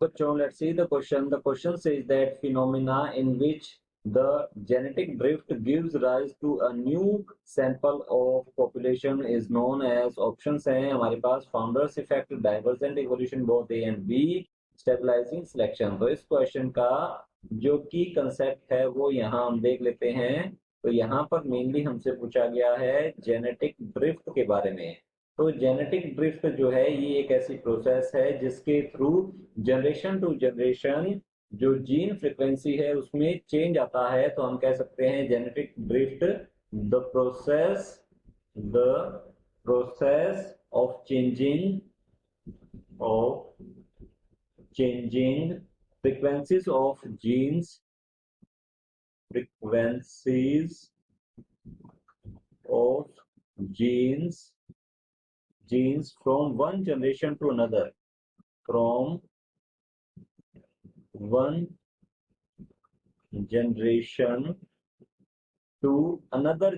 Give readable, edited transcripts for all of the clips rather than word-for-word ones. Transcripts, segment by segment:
बच्चों, let's see the question. The question says that phenomena in which the genetic drift gives rise to a new sample of population is known as, options हैं हमारे पास, founders effect, divergent evolution both A and B, stabilizing selection. तो इस question का जो की concept है वो यहाँ हम देख लेते हैं। तो यहाँ पर मेनली हमसे पूछा गया है जेनेटिक ड्रिफ्ट के बारे में। तो जेनेटिक ड्रिफ्ट जो है ये एक ऐसी प्रोसेस है जिसके थ्रू जनरेशन टू जनरेशन जो जीन फ्रीक्वेंसी है उसमें चेंज आता है। तो हम कह सकते हैं genetic drift the process of changing frequencies of genes from one generation to another, from one generation to another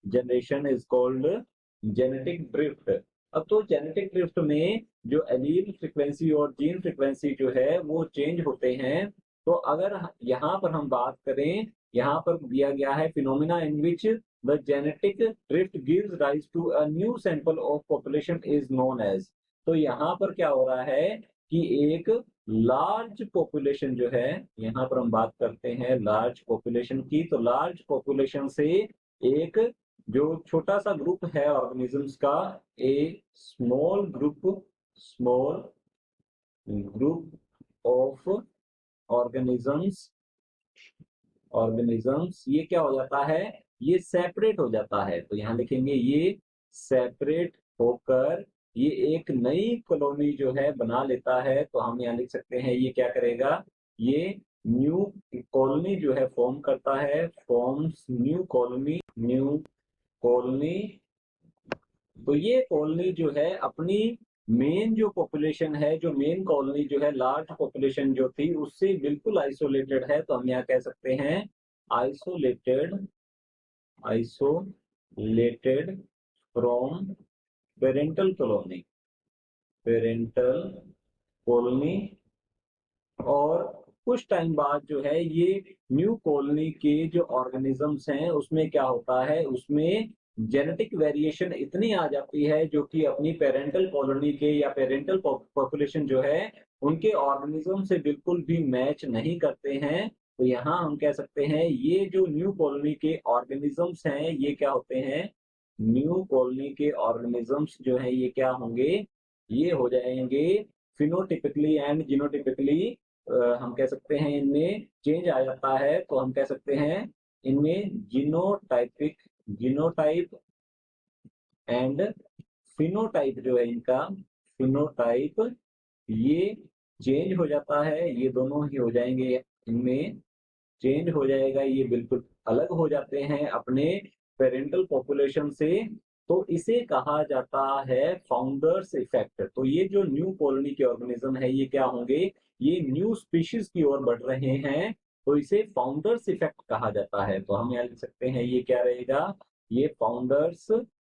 generation is called genetic drift। अब तो जेनेटिक ड्रिफ्ट में जो एलील फ्रीक्वेंसी और जीन फ्रीक्वेंसी जो है वो चेंज होते हैं। तो अगर यहाँ पर हम बात करें, यहाँ पर दिया गया है phenomena in which the genetic drift gives rise to a new sample of population is known as. तो यहाँ पर क्या हो रहा है कि एक लार्ज पॉपुलेशन जो है, यहाँ पर हम बात करते हैं लार्ज पॉपुलेशन की, तो लार्ज पॉपुलेशन से एक जो छोटा सा ग्रुप है ऑर्गेनिजम्स का, ए स्मॉल ग्रुप ऑफ ऑर्गेनिजम्स ये क्या हो जाता है, ये सेपरेट हो जाता है। तो यहाँ लिखेंगे ये सेपरेट होकर ये एक नई कॉलोनी जो है बना लेता है। तो हम यहाँ लिख सकते हैं ये क्या करेगा, ये न्यू कॉलोनी जो है फॉर्म करता है, फॉर्म्स न्यू कॉलोनी। तो ये कॉलोनी जो है अपनी मेन जो पॉपुलेशन है, जो मेन कॉलोनी जो है लार्ज पॉपुलेशन जो थी उससे बिल्कुल आइसोलेटेड है। तो हम यहाँ कह सकते हैं आइसोलेटेड फ्रॉम पेरेंटल कॉलोनी। और कुछ टाइम बाद जो है ये न्यू कॉलोनी के जो ऑर्गेनिजम्स हैं उसमें क्या होता है, उसमें जेनेटिक वेरिएशन इतनी आ जाती है जो कि अपनी पेरेंटल कॉलोनी के या पेरेंटल पॉपुलेशन जो है उनके ऑर्गेनिज्म से बिल्कुल भी मैच नहीं करते हैं। तो यहाँ हम कह सकते हैं ये जो न्यू कॉलोनी के ऑर्गेनिजम्स हैं ये क्या होते हैं, न्यू कॉलोनी के ऑर्गेनिजम्स जो है ये क्या होंगे, ये हो जाएंगे फिनोटिपिकली एंड जीनोटिपिकली। हम कह सकते हैं इनमें चेंज आ जाता है। तो हम कह सकते हैं इनमें जीनोटाइप एंड फिनोटाइप जो है इनका, फिनोटाइप ये चेंज हो जाता है, ये दोनों ही हो जाएंगे, इनमें चेंज हो जाएगा, ये बिल्कुल अलग हो जाते हैं अपने पेरेंटल पॉपुलेशन से। तो इसे कहा जाता है फाउंडर्स इफेक्ट। तो ये जो न्यू कॉलोनी के ऑर्गेनिज्म है ये क्या होंगे, ये न्यू स्पीशीज की ओर बढ़ रहे हैं, तो इसे फाउंडर्स इफेक्ट कहा जाता है। तो हम यहाँ लिख सकते हैं ये क्या रहेगा, ये फाउंडर्स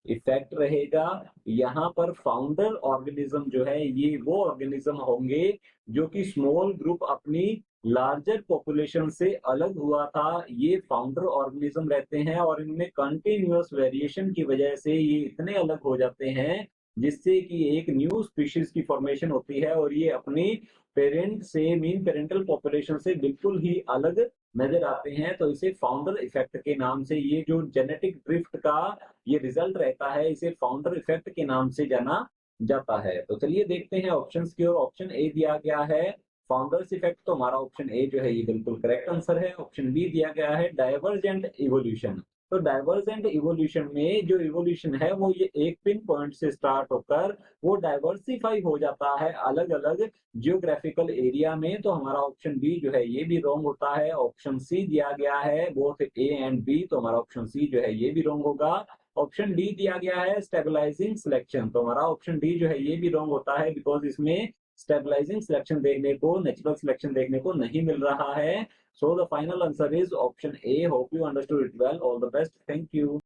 इफेक्ट रहेगा। यहाँ पर फाउंडर ऑर्गेनिज्म जो है ये वो ऑर्गेनिज्म होंगे जो कि स्मॉल ग्रुप अपनी लार्जर पॉपुलेशन से अलग हुआ था, ये फाउंडर ऑर्गेनिज्म रहते हैं। और इनमें कंटिन्यूअस वेरिएशन की वजह से ये इतने अलग हो जाते हैं जिससे कि एक न्यू स्पीशीज की फॉर्मेशन होती है और ये अपनी पेरेंट से, मीन पेरेंटल पॉपुलेशन से बिल्कुल ही अलग नजर आते हैं। तो इसे फाउंडर इफेक्ट के नाम से, ये जो जेनेटिक ड्रिफ्ट का ये रिजल्ट रहता है इसे फाउंडर इफेक्ट के नाम से जाना जाता है। तो चलिए देखते हैं ऑप्शंस की ओर। ऑप्शन ए दिया गया है फाउंडर्स इफेक्ट, तो हमारा ऑप्शन ए जो है ये बिल्कुल करेक्ट आंसर है। ऑप्शन बी दिया गया है डाइवर्जेंट इवोल्यूशन। तो डाइवर्जेंट इवोल्यूशन में जो इवोल्यूशन है वो ये एक पिन पॉइंट से स्टार्ट होकर वो डाइवर्सिफाई हो जाता है अलग अलग जियोग्राफिकल एरिया में। तो हमारा ऑप्शन बी जो है ये भी रॉन्ग होता है। ऑप्शन सी दिया गया है बोथ ए एंड बी, तो हमारा ऑप्शन सी जो है ये भी रॉन्ग होगा। ऑप्शन डी दिया गया है स्टेबलाइजिंग सिलेक्शन, तो हमारा ऑप्शन डी जो है ये भी रॉन्ग होता है बिकॉज इसमें स्टेबलाइजिंग सिलेक्शन देखने को, नेचुरल सिलेक्शन देखने को नहीं मिल रहा है। So the final answer is option A. Hope you understood it well. All the best. Thank you.